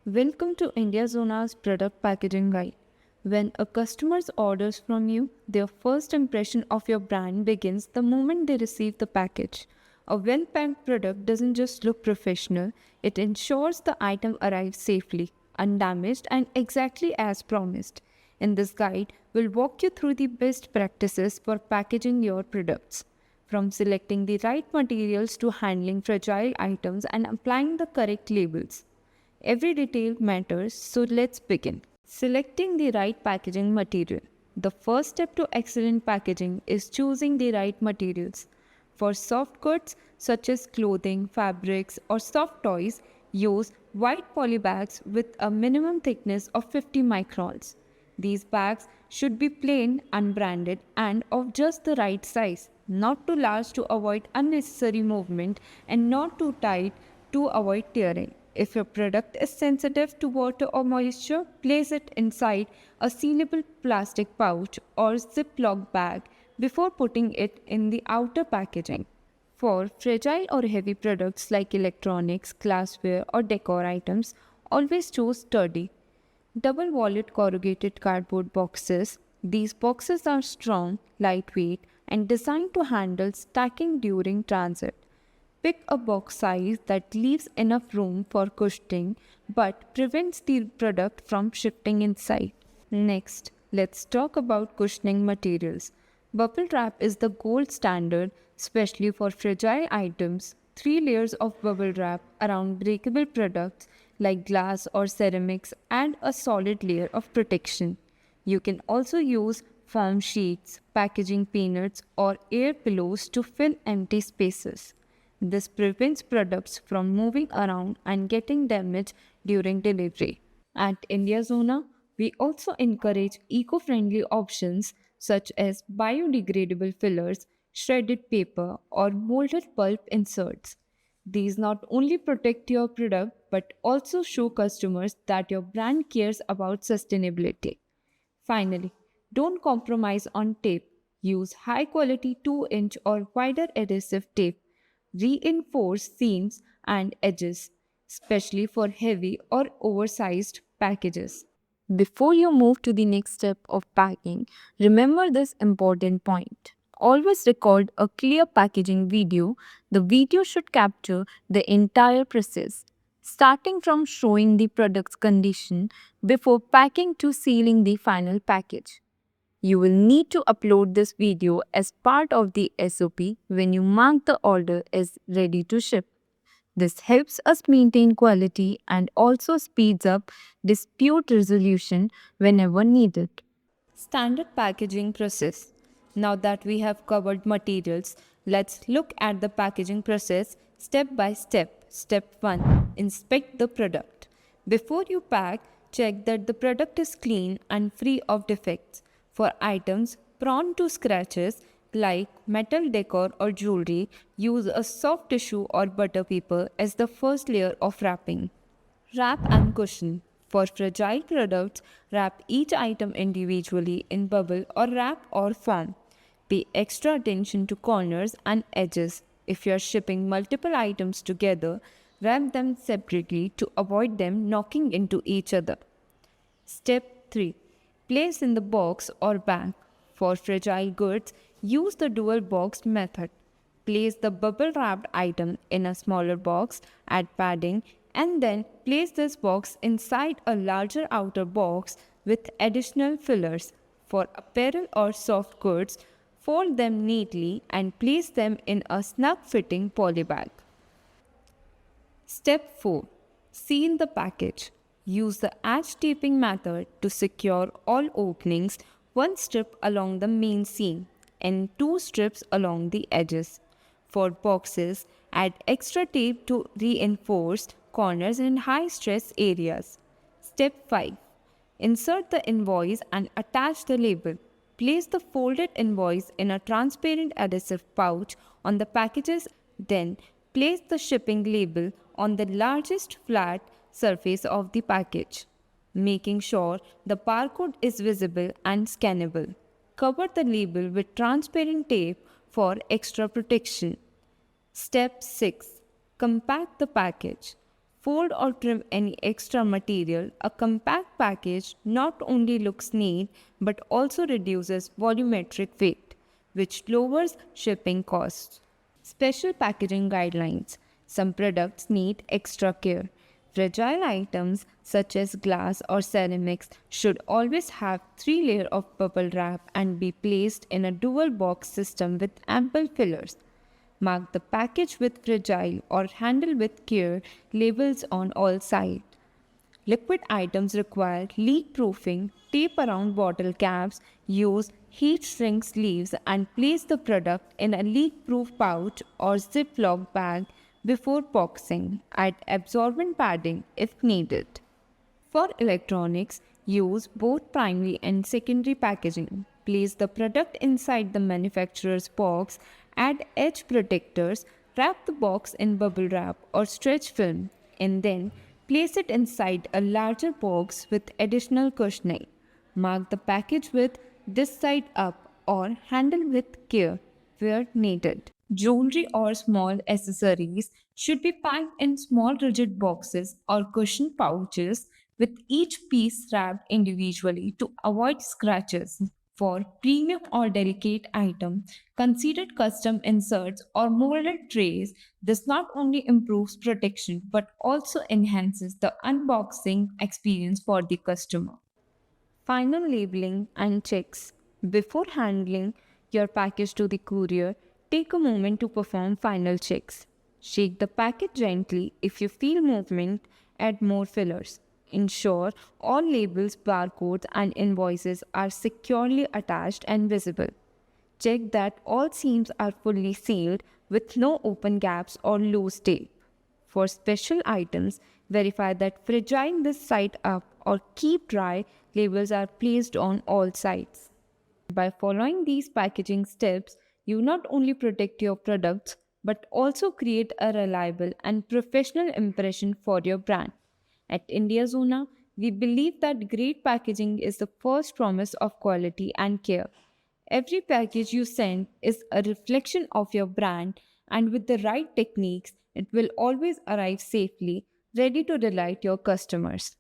Welcome to IndiaZona's product packaging guide. When a customer orders from you, their first impression of your brand begins the moment they receive the package. A well packed product doesn't just look professional, it ensures the item arrives safely, undamaged, and exactly as promised. In this guide, we'll walk you through the best practices for packaging your products. From selecting the right materials to handling fragile items and applying the correct labels. Every detail matters, so let's begin. Selecting the right packaging material. The first step to excellent packaging is choosing the right materials. For soft goods such as clothing, fabrics, or soft toys, use white poly bags with a minimum thickness of 50 microns. These bags should be plain, unbranded, and of just the right size, not too large to avoid unnecessary movement and not too tight to avoid tearing. If your product is sensitive to water or moisture, place it inside a sealable plastic pouch or Ziploc bag before putting it in the outer packaging. For fragile or heavy products like electronics, glassware, or decor items, always choose sturdy, double walled corrugated cardboard boxes. These boxes are strong, lightweight, and designed to handle stacking during transit. Pick a box size that leaves enough room for cushioning but prevents the product from shifting inside. Next, let's talk about cushioning materials. Bubble wrap is the gold standard, especially for fragile items. 3 layers of bubble wrap around breakable products like glass or ceramics add a solid layer of protection. You can also use foam sheets, packaging peanuts, or air pillows to fill empty spaces. This prevents products from moving around and getting damaged during delivery. At IndiaZona, we also encourage eco friendly options such as biodegradable fillers, shredded paper, or molded pulp inserts. These not only protect your product but also show customers that your brand cares about sustainability. Finally, don't compromise on tape. Use high quality 2-inch or wider adhesive tape. Reinforce seams and edges, especially for heavy or oversized packages. Before you move to the next step of packing, remember this important point. Always record a clear packaging video. The video should capture the entire process, starting from showing the product's condition before packing to sealing the final package. You will need to upload this video as part of the SOP when you mark the order as ready to ship. This helps us maintain quality and also speeds up dispute resolution whenever needed. Standard packaging process. Now that we have covered materials, let's look at the packaging process step by step. Step 1. Inspect the product. Before you pack, check that the product is clean and free of defects. For items prone to scratches like metal decor or jewelry, use a soft tissue or butter paper as the first layer of wrapping. Wrap and cushion. For fragile products, wrap each item individually in bubble or wrap or foam. Pay extra attention to corners and edges. If you are shipping multiple items together, wrap them separately to avoid them knocking into each other. Step 3. Place in the box or bag. For fragile goods, use the dual box method. Place the bubble wrapped item in a smaller box, add padding, and then place this box inside a larger outer box with additional fillers. For apparel or soft goods, fold them neatly and place them in a snug fitting poly bag. Step 4. Seal the package. Use the edge taping method to secure all openings, one strip along the main seam and two strips along the edges. For boxes, add extra tape to reinforce corners and high stress areas. Step 5. Insert the invoice and attach the label. Place the folded invoice in a transparent adhesive pouch on the packages, then place the shipping label on the largest flat surface of the package, making sure the barcode is visible and scannable. Cover the label with transparent tape for extra protection. Step 6. Compact the package. fold or trim any extra material, a compact package not only looks neat but also reduces volumetric weight, which lowers shipping costs. Special packaging guidelines. Some products need extra care. Fragile items such as glass or ceramics should always have 3 layers of bubble wrap and be placed in a dual box system with ample fillers. Mark the package with fragile or handle with care labels on all sides. Liquid items require leak proofing, tape around bottle caps, use heat shrink sleeves, and place the product in a leak proof pouch or Ziploc bag before boxing. Add absorbent padding if needed. For electronics, use both primary and secondary packaging. Place the product inside the manufacturer's box, add edge protectors, wrap the box in bubble wrap or stretch film, and then place it inside a larger box with additional cushioning. Mark the package with this side up or handle with care where needed. Jewelry or small accessories should be packed in small rigid boxes or cushion pouches with each piece wrapped individually to avoid scratches. For premium or delicate items, consider custom inserts or molded trays. This not only improves protection but also enhances the unboxing experience for the customer. Final labeling and checks. Before handling your package to the courier, take a moment to perform final checks. Shake the package gently. If you feel movement, add more fillers. Ensure all labels, barcodes, and invoices are securely attached and visible. Check that all seams are fully sealed with no open gaps or loose tape. For special items, verify that fragile this side up or keep dry labels are placed on all sides. By following these packaging steps, you not only protect your products but also create a reliable and professional impression for your brand. At Indiazona, we believe that great packaging is the first promise of quality and care. Every package you send is a reflection of your brand, and with the right techniques, it will always arrive safely, ready to delight your customers.